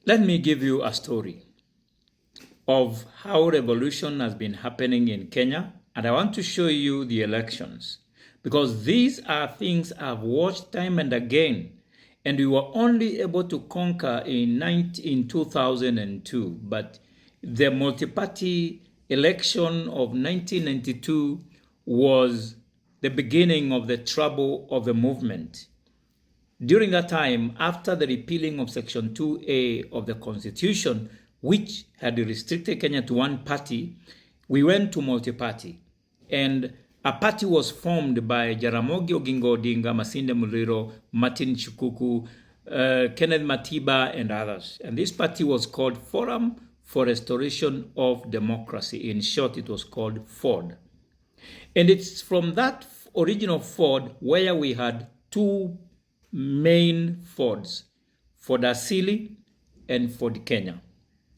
Let me give you a story of how revolution has been happening in Kenya, and I want to show you the elections because these are things I've watched time and again, and we were only able to conquer in 2002, but the multi-party election of 1992 was the beginning of the trouble of the movement. During that time, after the repealing of Section 2A of the Constitution, which had restricted Kenya to one party, we went to multi-party. And a party was formed by Jaramogi Oginga Odinga, Masinde Muliro, Martin Shikuku, Kenneth Matiba, and others. And this party was called Forum for Restoration of Democracy. In short, it was called FORD. And it's from that original FORD where we had two main Fords, Ford Asili and Ford Kenya,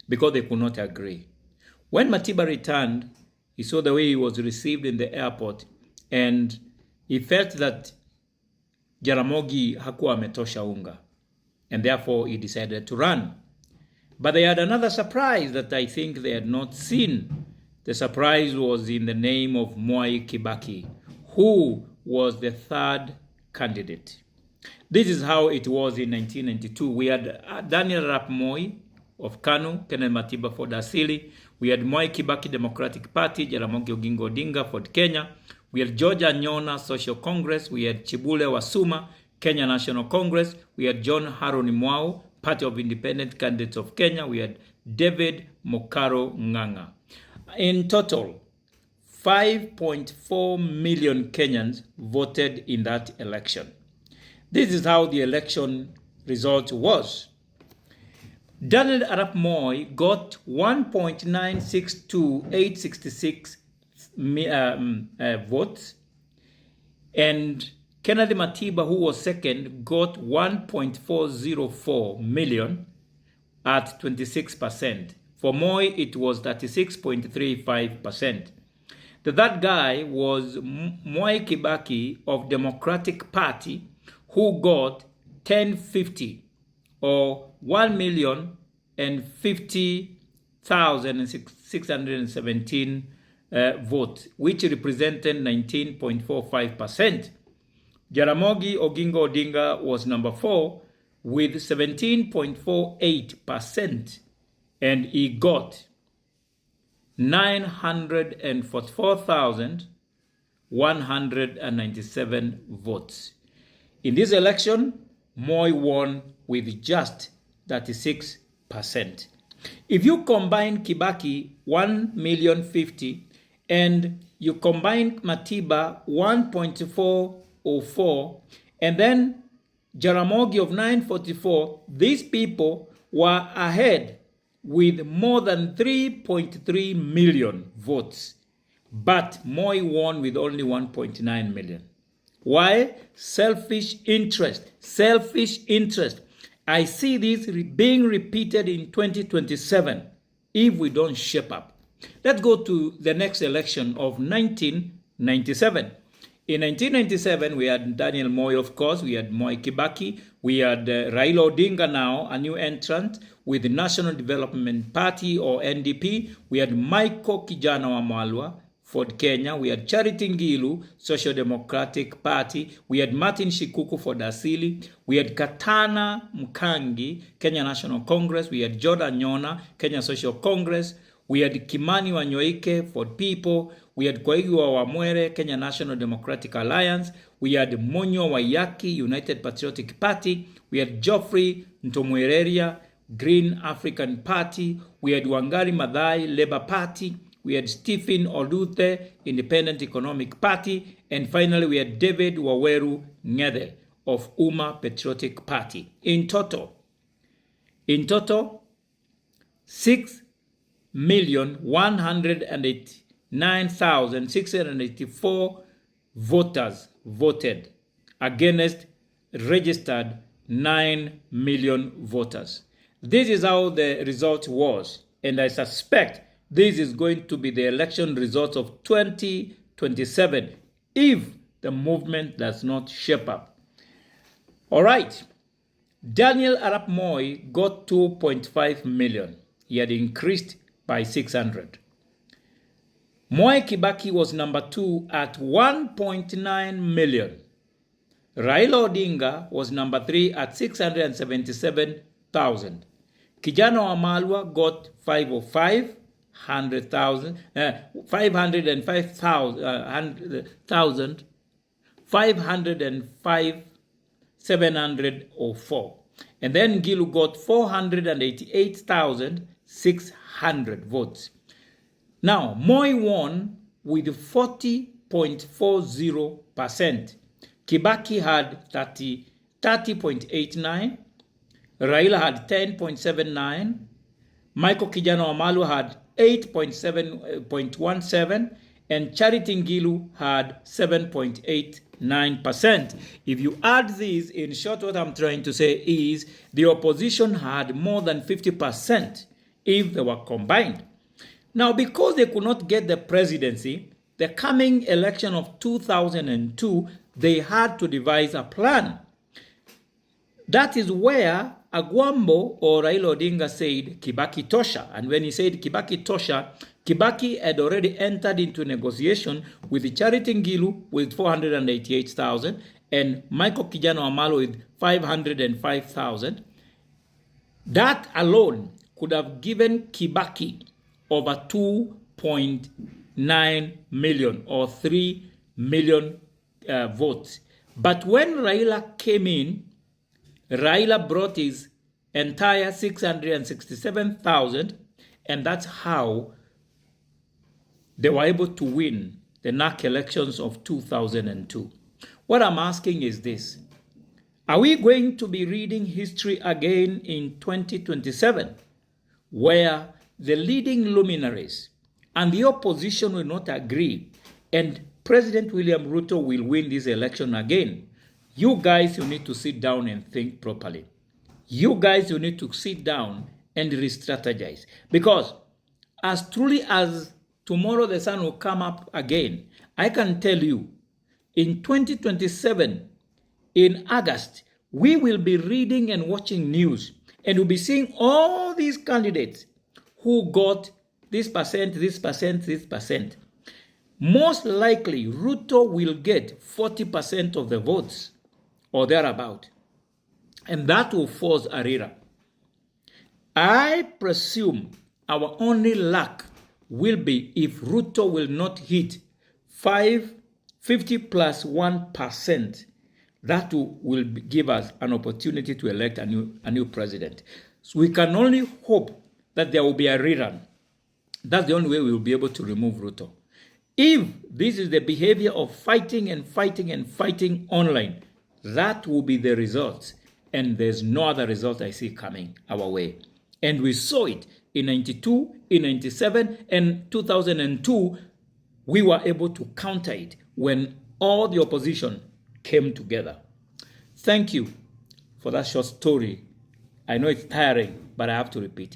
because they could not agree. When Matiba returned, he saw the way he was received in the airport, and he felt that Jaramogi hakuwa ametosha unga, and therefore he decided to run. But they had another surprise that I think they had not seen. The surprise was in the name of Mwai Kibaki, who was the third candidate. This is how it was in 1992. We had Daniel Arap Moi of KANU, Kenneth Matiba, Ford Asili. We had Mwai Kibaki Democratic Party, Jaramogi Oginga Odinga, Ford Kenya. We had George Anyona Social Congress. We had Chibule Wasuma, Kenya National Congress. We had John Haroni Mwau, Party of Independent Candidates of Kenya. We had David Mokaro Nganga. In total, 5.4 million Kenyans voted in that election. This is how the election result was. Daniel Arap Moi got 1.962866 votes, and Kennedy Matiba, who was second, got 1.404 million at 26%. For Moi, it was 36.35%. The third guy was Mwai Kibaki of Democratic Party, who got 1050 or 1,050,617 votes, which represented 19.45%. Jaramogi Oginga Odinga was number 4 with 17.48%, and he got 944,197 votes. In this election, Moi won with just 36%. If you combine Kibaki 1,050,000 and you combine Matiba 1.404 and then Jaramogi of 944, these people were ahead with more than 3.3 million votes. But Moi won with only 1.9 million. Why? Selfish interest. Selfish interest. I see this being repeated in 2027 if we don't shape up. Let's go to the next election of 1997. In 1997, we had Daniel Moi, of course. We had Mwai Kibaki. We had Raila Odinga now, a new entrant with the National Development Party or NDP. We had Michael Kijana Wamalwa, Ford Kenya. We had Charity Ngilu, Social Democratic Party. We had Martin Shikuku, Ford Asili. We had Katana Mkangi, Kenya National Congress. We had Jordan Nyona, Kenya Social Congress. We had Kimani Wanyoike, Ford People. We had Koigi wa Wamwere, Kenya National Democratic Alliance. We had Monyo Wayaki, United Patriotic Party. We had Geoffrey Ntomwereria, Green African Party. We had Wangari Maathai, Labour Party. We had Stephen Oluthe, Independent Economic Party. And finally, we had David Waweru Ng'ethe of Umma Patriotic Party. In total, 6,189,684 voters voted against registered 9 million voters. This is how the result was, and I suspect this is going to be the election results of 2027 if the movement does not shape up. All right. Daniel Arap Moi got 2.5 million. He had increased by 600. Mwai Kibaki was number 2 at 1.9 million. Raila Odinga was number 3 at 677,000. Kijana Wamalwa got 505,000, 505,704. And then Gilu got 488,600 votes. Now, Moi won with 40.40%. Kibaki had 30.89. Raila had 10.79. Michael Kijana Wamalwa had 8.17. And Charity Ngilu had 7.89%. If you add these, in short, what I'm trying to say is the opposition had more than 50% if they were combined. Now, because they could not get the presidency, the coming election of 2002, they had to devise a plan. That is where Agwambo or Raila Odinga said Kibaki tosha. And when he said Kibaki tosha, Kibaki had already entered into negotiation with Charity Ngilu with 488,000 and Michael Kijana Wamalwa with 505,000. That alone could have given Kibaki over 2.9 million or 3 million votes. But when Raila came in, Raila brought his entire 667,000, and that's how they were able to win the NAC elections of 2002. What I'm asking is this: are we going to be reading history again in 2027, where the leading luminaries and the opposition will not agree, and President William Ruto will win this election again? You guys, you need to sit down and think properly. You guys, you need to sit down and re-strategize. Because as truly as tomorrow the sun will come up again, I can tell you, in 2027, in August, we will be reading and watching news, and we'll be seeing all these candidates who got this percent, this percent, this percent. Most likely, Ruto will get 40% of the votes or thereabout. And that will force Arira. I presume our only luck will be if Ruto will not hit 50 plus 1%. That will give us an opportunity to elect a new president. So we can only hope that there will be a rerun. That's the only way we will be able to remove Ruto. If this is the behavior of fighting and fighting and fighting online, that will be the result. And there's no other result I see coming our way. And we saw it in 92, in 97, and 2002. We were able to counter it when all the opposition came together. Thank you for that short story. I know it's tiring, but I have to repeat it.